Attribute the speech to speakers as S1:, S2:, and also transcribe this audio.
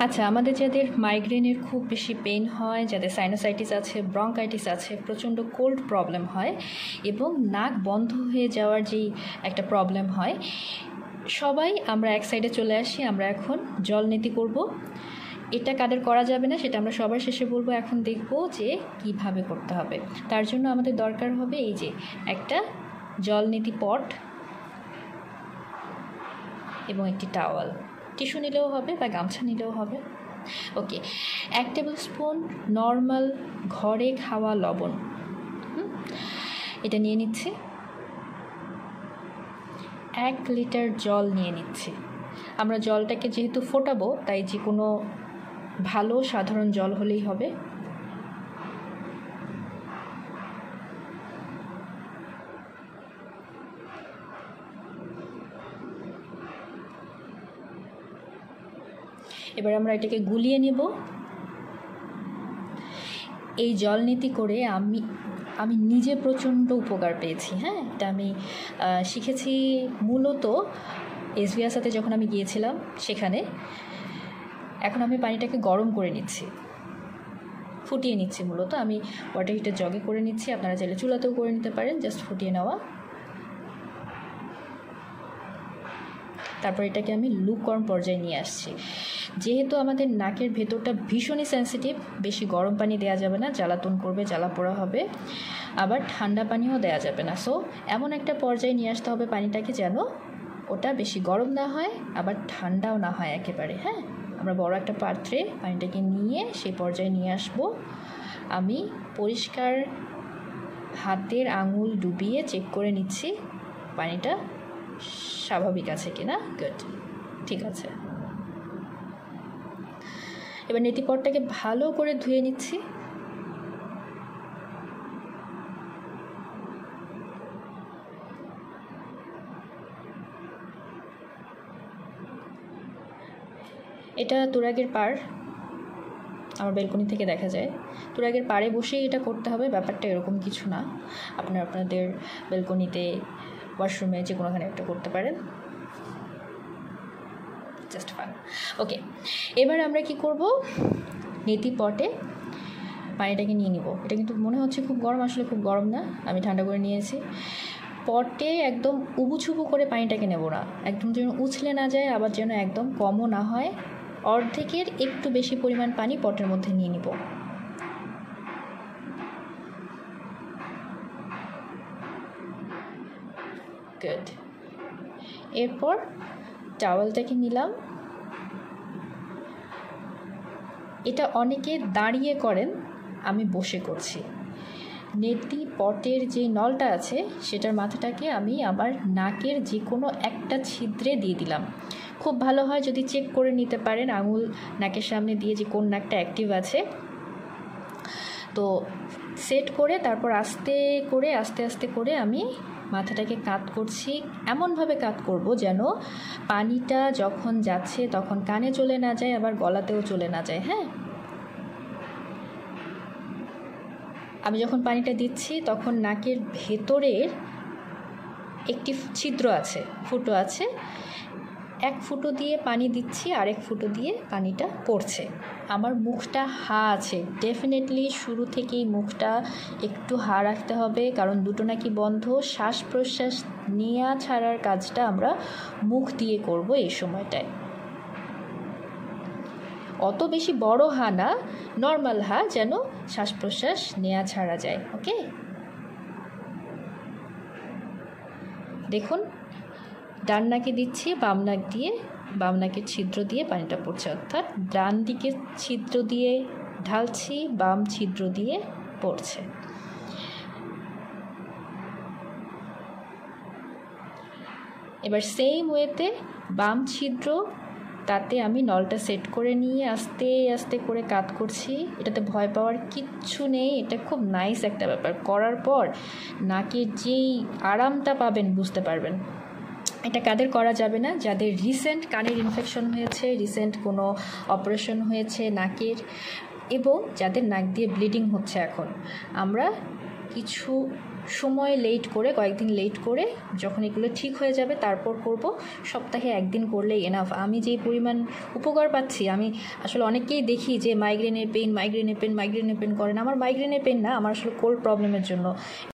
S1: আচ্ছা, আমাদের যাদের মাইগ্রেনের খুব বেশি পেইন হয়, যাদের সাইনোসাইটিস আছে, ব্রঙ্কাইটিস আছে, প্রচণ্ড কোল্ড প্রবলেম হয় এবং নাক বন্ধ হয়ে যাওয়ার যেই একটা প্রবলেম হয়, সবাই আমরা এক সাইডে চলে আসি। আমরা এখন জল নীতি করব। এটা কাদের করা যাবে না সেটা আমরা সবার শেষে বলবো। এখন দেখব যে কিভাবে করতে হবে। তার জন্য আমাদের দরকার হবে এই যে একটা জল নীতি পট এবং একটি টাওয়াল, টিস্যু নিলেও হবে বা গামছা নিলেও হবে। ওকে, 1 টেবিল স্পুন নর্মাল ঘরে খাওয়া লবণ, এটা নিয়ে নিচ্ছি। 1 লিটার জল নিয়ে নিচ্ছি। আমরা জলটাকে যেহেতু ফোটাবো তাই যে কোনো ভালো সাধারণ জল হলেই হবে। এবার আমরা এটাকে গুলিয়ে নেব। এই জল নীতি করে আমি নিজে প্রচণ্ড উপকার পেয়েছি। হ্যাঁ, এটা আমি শিখেছি মূলত এসবিআর সাথে যখন আমি গিয়েছিলাম সেখানে। এখন আমি পানিটাকে গরম করে নিচ্ছি, ফুটিয়ে নিচ্ছি। মূলত আমি ওয়াটার হিটার জগে করে নিচ্ছি, আপনারা চাইলে চুলাতেও করে নিতে পারেন, জাস্ট ফুটিয়ে নেওয়া। তারপর এটাকে আমি লুকওয়ার্ম পর্যায়ে নিয়ে আসছি। যেহেতু আমাদের নাকের ভেতরটা ভীষণই সেন্সিটিভ, বেশি গরম পানি দেওয়া যাবে না, জ্বালাতন করবে, জ্বালা পোড়া হবে। আবার ঠান্ডা পানিও দেওয়া যাবে না। সো এমন একটা পর্যায়ে নিয়ে আসতে হবে পানিটাকে যেন ওটা বেশি গরম না হয় আবার ঠান্ডাও না হয় একেবারে। হ্যাঁ, আমরা বড় একটা পাত্রে পানিটাকে নিয়ে সেই পর্যায়ে নিয়ে আসব। আমি পরিষ্কার হাতের আঙুল ডুবিয়ে চেক করে নিচ্ছি পানিটা স্বাভাবিক আছে কিনা। গুড, ঠিক আছে। এবার নেতিপটটাকে ভালো করে ধুয়ে নিচ্ছি। এটা তুরাগের পাড়, আমার বেলকনি থেকে দেখা যায়। তুরাগের পাড়ে বসেই এটা করতে হবে, ব্যাপারটা এরকম কিছু না। আপনারা আপনাদের বেলকনিতে, ওয়াশরুমে, যে কোনোখানে একটা করতে পারেন, জাস্ট ফান। ওকে, এবার আমরা কি করব, নেতি পটে পানিটাকে নিয়ে নিব। এটা কিন্তু মনে হচ্ছে খুব গরম, আসলে খুব গরম না, আমি ঠান্ডা করে নিয়েছি। পটে একদম উবুছুবু করে পানিটাকে নেব না, একদম যেন উছলে না যায়, আবার যেন একদম কমও না হয়। অর্ধেকের একটু বেশি পরিমাণ পানি পটের মধ্যে নিয়ে নিব। গুড। এরপর টাওয়ালটাকে নিলাম। এটা অনেকে দাঁড়িয়ে করেন, আমি বসে করছি। নেতি পটের যে নলটা আছে সেটার মাথাটাকে আমি আবার নাকের যে কোনো একটা ছিদ্রে দিয়ে দিলাম। খুব ভালো হয় যদি চেক করে নিতে পারেন আঙুল নাকের সামনে দিয়ে যে কোন নাকটা অ্যাক্টিভ আছে। তো সেট করে তারপর আস্তে আস্তে করে আমি মাথাটাকে কাত করছি। এমনভাবে কাত করব যেন পানিটা যখন যাচ্ছে তখন কানে চলে না যায়, আবার গলাতেও চলে না যায়। হ্যাঁ, আমি যখন পানিটা দিচ্ছি তখন নাকের ভেতরের একটি ছিদ্র আছে, ফুটো আছে। 1 ফুটো দিয়ে পানি দিচ্ছি, আরেক ফুটো দিয়ে পানিটা পড়ছে। আমার মুখটা হা আছে, ডেফিনেটলি শুরু থেকেই মুখটা একটু হা রাখতে হবে, কারণ দুটো নাকি বন্ধ। শ্বাস প্রশ্বাস নেওয়া ছাড়ার কাজটা আমরা মুখ দিয়ে করব এই সময়টায়। অত বেশি বড় হা না, নর্মাল হা, যেন শ্বাস প্রশ্বাস নেওয়া ছাড়া যায়। ওকে, দেখুন ডান নাকে দিচ্ছি, বাম নাক দিয়ে, বাম নাকের ছিদ্র দিয়ে পানিটা পড়ছে, অর্থাৎ ডান দিকের ছিদ্র দিয়ে ঢালছি, বাম ছিদ্র দিয়ে পড়ছে। এবার সেম ওয়েতে বাম ছিদ্র, তাতে আমি নলটা সেট করে নিয়ে আস্তে আস্তে করে কাত করছি। এটাতে ভয় পাওয়ার কিচ্ছু নেই, এটা খুব নাইস একটা ব্যাপার। করার পর নাকের যেই আরামটা পাবেন বুঝতে পারবেন। এটা কাদের করা যাবে না, যাদের রিসেন্ট কানের ইনফেকশন হয়েছে, রিসেন্ট কোনো অপারেশন হয়েছে নাকের, এবং যাদের নাক দিয়ে ব্লিডিং হচ্ছে। এখন আমরা কিছু সময় লেট করে, কয়েকদিন লেট করে যখন এগুলো ঠিক হয়ে যাবে তারপর করব। সপ্তাহে একদিন করলেই এনাফ। আমি যেই পরিমাণ উপকার পাচ্ছি, আমি আসলে অনেককেই দেখি যে মাইগ্রেনের পেন করেন, আমার মাইগ্রেনের পেন না, আমার আসলে কোল্ড প্রবলেমের জন্য